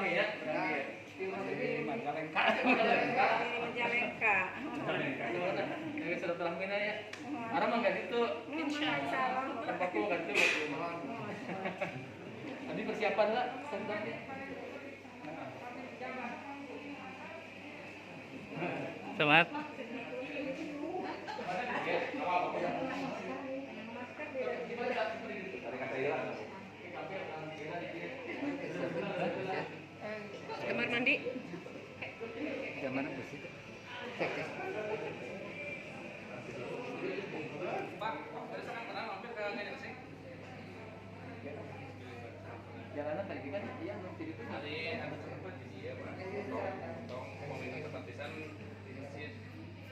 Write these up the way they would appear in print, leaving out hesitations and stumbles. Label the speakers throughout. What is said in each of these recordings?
Speaker 1: Berami ya, Berami. Di Majalengka.
Speaker 2: Majalengka.
Speaker 1: Ini sudah telah mina ya. Arah mah ganti tuh.
Speaker 2: Insyaallah.
Speaker 1: Tempatku ganti tuh. Tadi persiapan lah sebenarnya.
Speaker 3: Semangat.
Speaker 2: Kamar mandi.
Speaker 3: Gimana bersih?
Speaker 1: Pak, dari sana pernah mampir ke Ngajak sih? Jalanan tadi kan iya nanti itu
Speaker 4: Tadi ada sempat di dia, Pak. Untuk komunitas ketampisan di masjid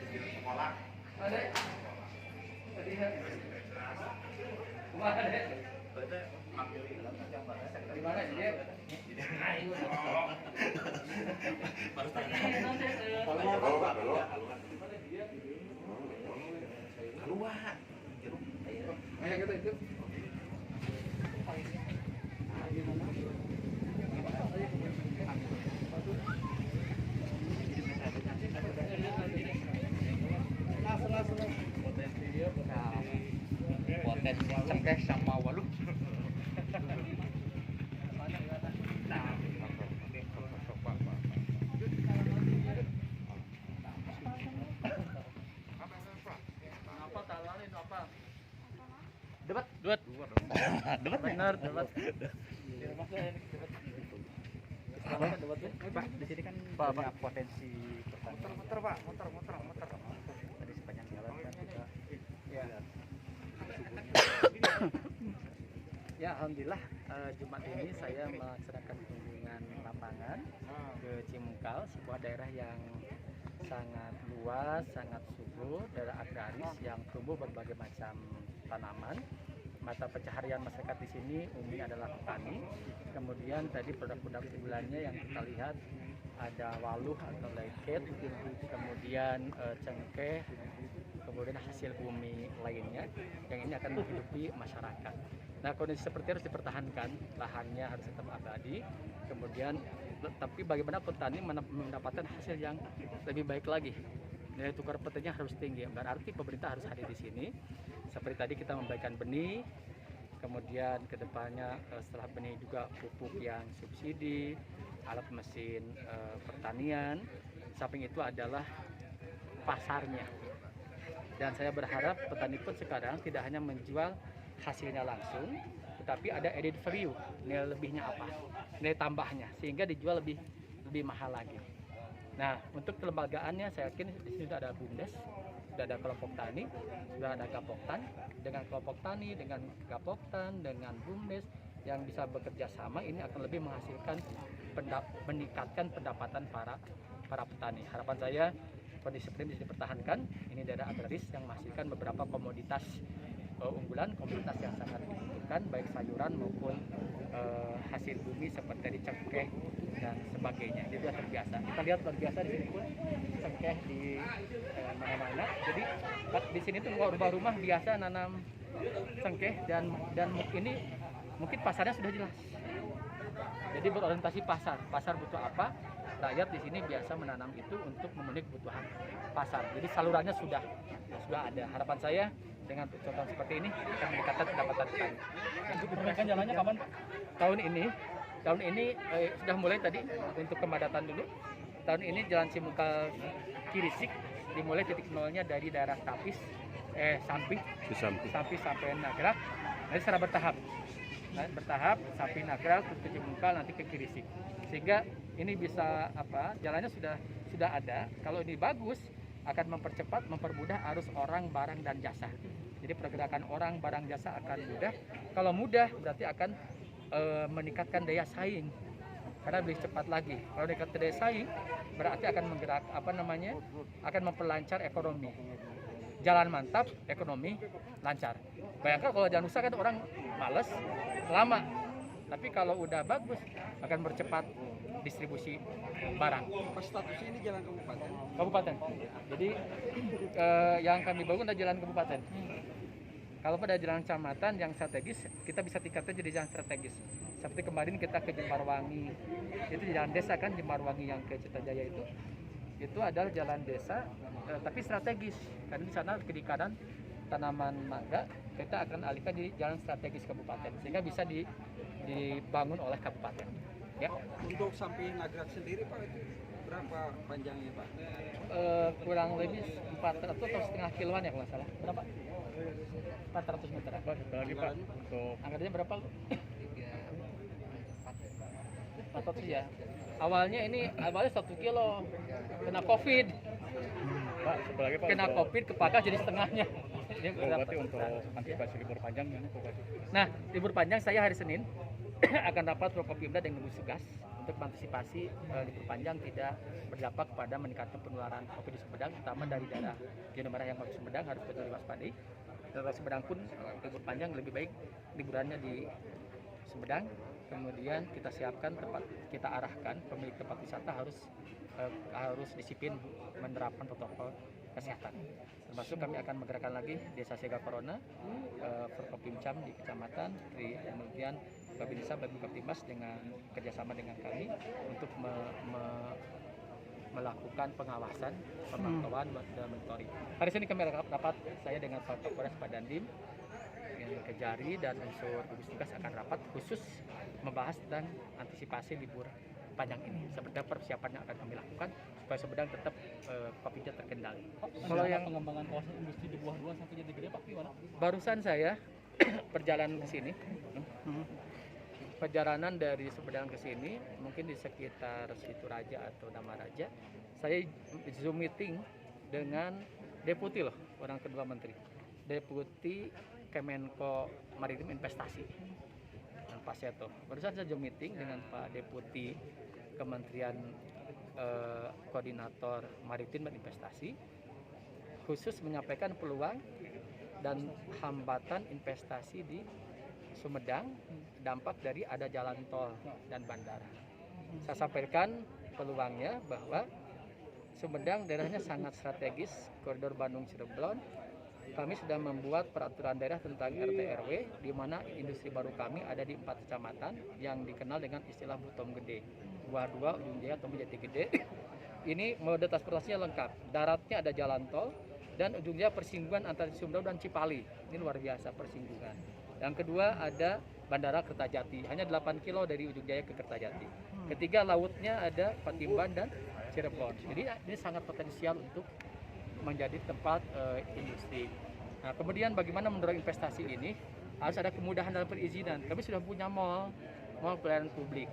Speaker 4: di sekolah.
Speaker 1: ada. Tadi kan. Kemana ada? Di mana dia?
Speaker 4: Baru keluar.
Speaker 1: Ayo kita itu.
Speaker 3: Potensi cengkeh sama walu.
Speaker 1: Apa talarin apa?
Speaker 3: Debat. Debat. Debat benar, debat. Pak, di sini kan banyak potensi pertanian.
Speaker 4: Muter, Pak. Muter.
Speaker 3: Tadi sepanjang jalan kan kita
Speaker 1: Ya.
Speaker 3: ya alhamdulillah Jumat ini saya melaksanakan kunjungan lapangan ke Cimungkal, sebuah daerah yang sangat luas, sangat subur, daerah agraris yang tumbuh berbagai macam tanaman. Mata pencaharian masyarakat di sini umumnya adalah petani. Kemudian tadi produk-produk unggulannya yang kita lihat ada waluh atau leket, kemudian cengkeh, kemudian hasil bumi lainnya yang ini akan menghidupi masyarakat. Nah, kondisi seperti harus dipertahankan, lahannya harus tetap abadi. Kemudian tapi bagaimana petani mendapatkan hasil yang lebih baik lagi. Nilai tukar petaninya harus tinggi. Berarti pemerintah harus hadir di sini. Seperti tadi kita membagikan benih, kemudian kedepannya setelah benih juga pupuk yang subsidi, alat mesin pertanian. Samping itu adalah pasarnya. Dan saya berharap petani pun sekarang tidak hanya menjual hasilnya langsung, tetapi ada added value, nilai lebihnya apa, nilai tambahnya, sehingga dijual lebih mahal lagi. Nah, untuk kelembagaannya saya yakin di sini sudah ada BUMDes, sudah ada kelompok tani, sudah ada Gapoktan. Dengan kelompok tani, dengan Gapoktan, dengan BUMDes yang bisa bekerja sama, ini akan lebih menghasilkan meningkatkan pendapatan para petani. Harapan saya kondisi seperti ini dipertahankan. Ini daerah agraris yang menghasilkan beberapa komoditas unggulan, komoditas yang sangat dibutuhkan, baik sayuran maupun hasil bumi seperti dari cengkeh dan sebagainya. Jadi sudah terbiasa. Kita lihat luar biasa di sini pun cengkeh di mana-mana. Jadi di sini tuh rumah-rumah biasa nanam cengkeh dan ini mungkin pasarnya sudah jelas. Jadi berorientasi pasar butuh apa? Rakyat di sini biasa menanam itu untuk memenuhi kebutuhan pasar. Jadi salurannya sudah ada. Harapan saya dengan contoh seperti ini akan meningkatkan pendapatan petani. Untuk perbaikan jalannya kapan Pak? Tahun ini sudah mulai tadi untuk kemadatan dulu. Tahun ini jalan Cimungkal Kirisik dimulai titik nolnya dari daerah Tapis, Sampih sampai Nagrak. Nanti secara bertahap sampai Nagrak ke Cimungkal nanti ke Kirisik. Sehingga ini bisa jalannya sudah ada. Kalau ini bagus akan mempercepat, mempermudah arus orang, barang dan jasa. Jadi pergerakan orang, barang, jasa akan mudah. Kalau mudah berarti akan meningkatkan daya saing. Karena lebih cepat lagi. Kalau meningkatkan daya saing berarti akan menggerak akan memperlancar ekonomi. Jalan mantap, ekonomi lancar. Bayangkan kalau jalan usaha kan orang males, lama. Tapi kalau udah bagus akan mempercepat distribusi barang.
Speaker 4: Statusnya ini jalan kabupaten.
Speaker 1: Kabupaten. Jadi yang kami bangun adalah jalan kabupaten.
Speaker 3: Kalau pada jalan kecamatan yang strategis, kita bisa tingkatnya jadi jalan strategis. Seperti kemarin kita ke Jembarwangi, itu di jalan desa kan, Jembarwangi yang ke Citajaya itu adalah jalan desa, tapi strategis. Karena di sana kiri kanan tanaman mangga, kita akan alihkan di jalan strategis kabupaten, sehingga bisa dibangun oleh kabupaten. Ya.
Speaker 5: Untuk sampai Nagrag sendiri Pak, itu berapa panjangnya Pak?
Speaker 3: Kurang lebih 400 atau setengah kiloan ya kalau nggak salah. Berapa? 400 meter.
Speaker 1: Pak, satu lagi Pak, untuk
Speaker 3: Anggarannya berapa? 400 ya. Awalnya 1 kilo, kena COVID.
Speaker 1: Pak, satu lagi Pak,
Speaker 3: Kena
Speaker 1: untuk-
Speaker 3: COVID kepangkas jadi setengahnya. Ini
Speaker 1: Oh, berarti untuk antisipasi libur panjang ini Pak.
Speaker 3: Nah, libur panjang saya hari Senin akan rapat Prokopimda dengan gugus tugas untuk mengantisipasi libur panjang tidak berdampak pada meningkatnya penularan COVID di Sumedang, terutama dari daerah zona merah yang masuk Sumedang harus betul diwaspadai. Daerah Sumedang pun libur panjang lebih baik liburannya di Sumedang. Kemudian kita siapkan tempat, kita arahkan pemilik tempat wisata harus disiplin menerapkan protokol kesehatan. Termasuk kami akan menggerakkan lagi Desa Siaga Corona, Forkopimcam di kecamatan, kemudian Babinsa, Babinsa dengan kerjasama dengan kami untuk melakukan pengawasan, pemantauan dan monitoring. Hari ini kami rapat saya dengan Pak Kapolres, Pak Dandim, Kejari dan unsur gugus tugas akan rapat khusus membahas dan antisipasi libur panjang ini. Seperti apa persiapan yang akan kami lakukan supaya Sumedang tetap COVID-nya terkendali.
Speaker 1: Kalau yang pengembangan kawasan industri di Buah Dua sampai Jati Gede Pak, gimana?
Speaker 3: Barusan saya perjalanan ke sini. Perjalanan dari Sumedang ke sini, mungkin di sekitar Situ Raja atau Damaraja, saya Zoom meeting dengan deputi loh, orang kedua menteri. Deputi Kemenko Maritim Investasi dan Pak Seto. Barusan saya Zoom meeting dengan Pak Deputi Kementerian Koordinator Maritim dan Investasi, khusus menyampaikan peluang dan hambatan investasi di Sumedang, dampak dari ada jalan tol dan bandara. Saya sampaikan peluangnya bahwa Sumedang daerahnya sangat strategis, koridor Bandung Cirebon. Kami sudah membuat peraturan daerah tentang RT RW, di mana industri baru kami ada di 4 kecamatan yang dikenal dengan istilah Butom Gede, Buah Dua, Ujung Jaya, atau Jati Gede. Ini mode transportasinya lengkap, daratnya ada jalan tol dan ujung jaya persinggungan antara Sumedang dan Cipali. Ini luar biasa persinggungan. Yang kedua ada Bandara Kertajati, hanya 8 kilo dari ujung jaya ke Kertajati. Ketiga lautnya ada Patimban dan Cirebon. Jadi ini sangat potensial untuk menjadi tempat industri. Nah, kemudian bagaimana mendorong investasi ini? Harus ada kemudahan dalam perizinan. Kami sudah punya mall pelayanan publik.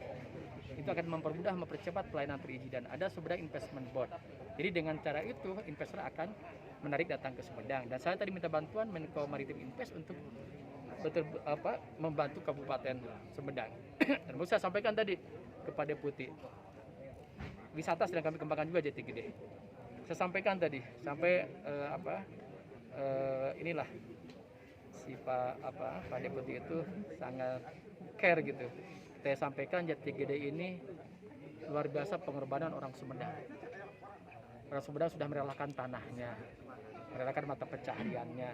Speaker 3: Itu akan mempermudah, mempercepat pelayanan perizinan. Ada Sumedang Investment Board. Jadi dengan cara itu investor akan menarik datang ke Sumedang. Dan saya tadi minta bantuan Menko Maritim Invest untuk membantu Kabupaten Sumedang. Dan mau saya sampaikan tadi kepada Deputi, wisata sedang kami kembangkan juga Jati Gede. Saya sampaikan tadi sampai inilah si Pak Deputi itu sangat care gitu. Saya sampaikan Jati Gede ini luar biasa pengorbanan orang Sumedang. Orang Sumedang sudah merelakan tanahnya, merelakan mata pencahariannya,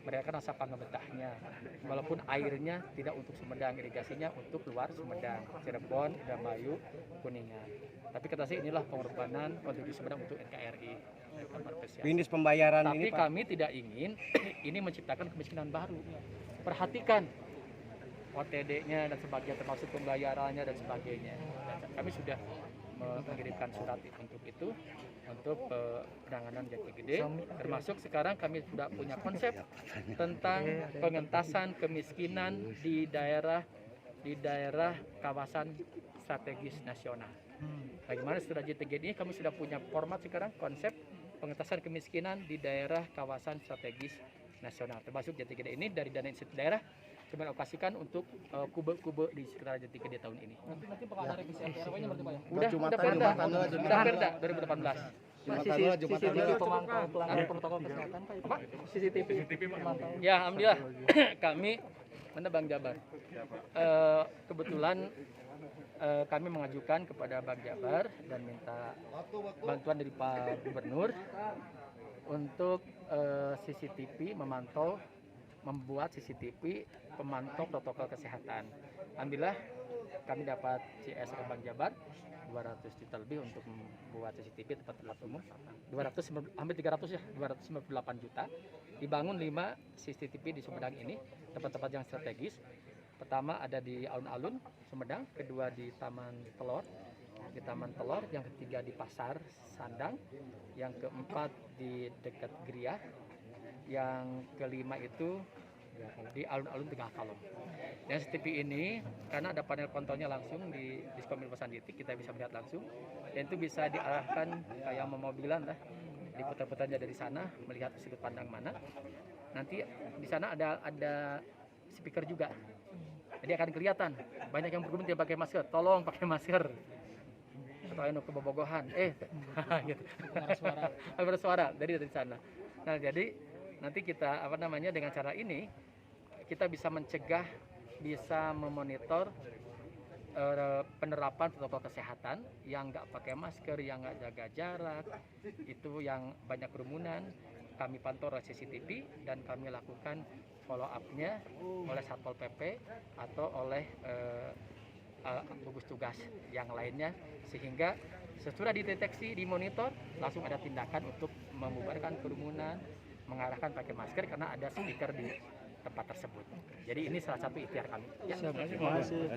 Speaker 3: merelakan rasa pangebetahnya. Walaupun airnya tidak untuk Sumedang, irigasinya untuk luar Sumedang, Cirebon, Indramayu, Kuningan. Tapi kata saya inilah pengorbanan kontribusi Sumedang untuk NKRI.
Speaker 5: Finish pembayaran
Speaker 3: Tapi
Speaker 5: ini Pak.
Speaker 3: kami tidak ingin ini menciptakan kemiskinan baru. Perhatikan OTD-nya dan sebagainya, termasuk pembayarannya dan sebagainya. Dan kami sudah mengirimkan surat untuk itu, untuk penanganan Jati Gede. Termasuk sekarang kami sudah punya konsep tentang pengentasan kemiskinan di daerah kawasan strategis nasional. Bagaimana setelah Jati Gede ini kami sudah punya format sekarang konsep pengentasan kemiskinan di daerah kawasan strategis nasional. Termasuk Jati Gede ini dari dana institusi daerah kami alokasikan untuk kube-kube di sekitar Jati Gede tahun ini.
Speaker 1: Nanti bakal ada revisi RW-nya berarti Pak ya?
Speaker 3: Udah perda 2018.
Speaker 2: CCTV pemantau pelanggaran protokol kesehatan Pak itu.
Speaker 3: CCTV pemantau. Ya, alhamdulillah kami mana Bang Jabar. Kebetulan kami mengajukan kepada Bang Jabar dan minta bantuan dari Pak Gubernur untuk CCTV memantau membuat CCTV pemantau protokol kesehatan. Alhamdulillah kami dapat CS Rembang Jabar 200 juta lebih untuk membuat CCTV tempat umum. 200 hampir 300 ya, 298 juta. Dibangun 5 CCTV di Sumedang ini, tempat-tempat yang strategis. Pertama ada di alun-alun Sumedang, kedua di Taman Telor, yang ketiga di Pasar Sandang, yang keempat di dekat Griah, yang kelima itu di alun-alun Tengah Kalong. Dan CCTV ini karena ada panel kontrolnya langsung di Diskom Ilmu Sanditik, kita bisa melihat langsung, dan itu bisa diarahkan kayak mobilan lah, diputar-putarnya dari sana melihat sudut pandang mana. Nanti di sana ada speaker juga, jadi akan kelihatan banyak yang berkerumun tidak pakai masker, tolong pakai masker. Atau yang kebobogohan, gitu. Bersuara dari sana. Nah jadi nanti kita dengan cara ini kita bisa mencegah, bisa memonitor penerapan protokol kesehatan yang nggak pakai masker, yang nggak jaga jarak, itu yang banyak kerumunan. Kami pantau oleh CCTV dan kami lakukan follow up-nya oleh Satpol PP atau oleh gugus tugas yang lainnya, sehingga sesudah dideteksi, dimonitor, langsung ada tindakan untuk membubarkan kerumunan, mengarahkan pakai masker karena ada speaker di tempat tersebut. Jadi ini salah satu ikhtiar kami. Ya.
Speaker 2: Terima kasih.